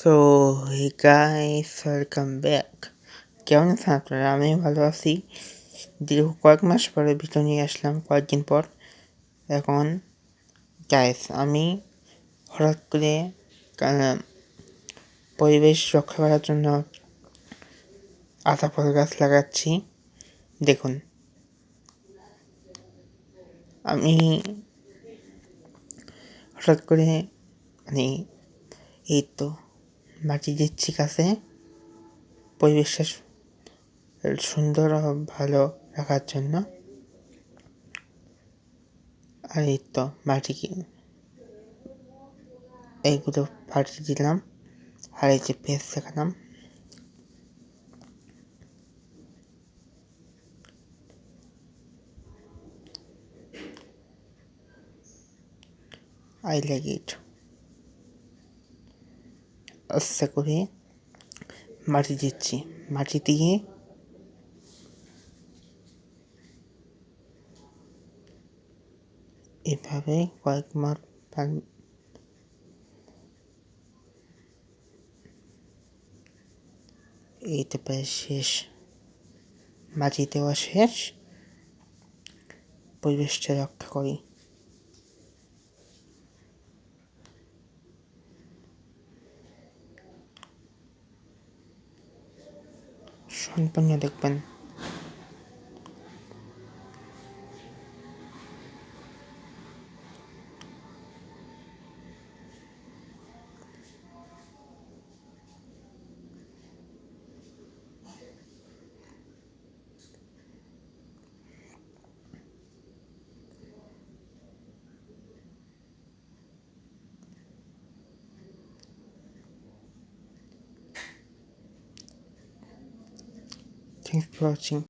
So hey guys, welcome back. কেমন আছেন আপনারা? আমি ভালো আছি। দীর্ঘ কয়েক মাস পরে ভিডিও নিয়ে আসলাম, কয়েকদিন পর। এখন গাইস, আমি হঠাৎ করে পরিবেশ রক্ষা করার জন্য আতা ফল গাছ লাগাচ্ছি। দেখুন, আমি হঠাৎ করে মানে এই তো মাটি দিচ্ছি গাছে পরিবেশটা সুন্দর ও ভালো রাখার জন্য। আর এই তো মাটি এইগুলো ফাটিয়ে দিলাম, আর এই যে পেস্ট দেখালাম। I like it. আস্তে করে মাটি দিচ্ছি, মাটি দিয়ে এভাবে কয়েক মাস এইটা প্রায় শেষ, মাটি দেওয়া শেষ। পরিবেশটা রক্ষা করি। সম্পূর্ণ দেখবেন। Thanks for watching.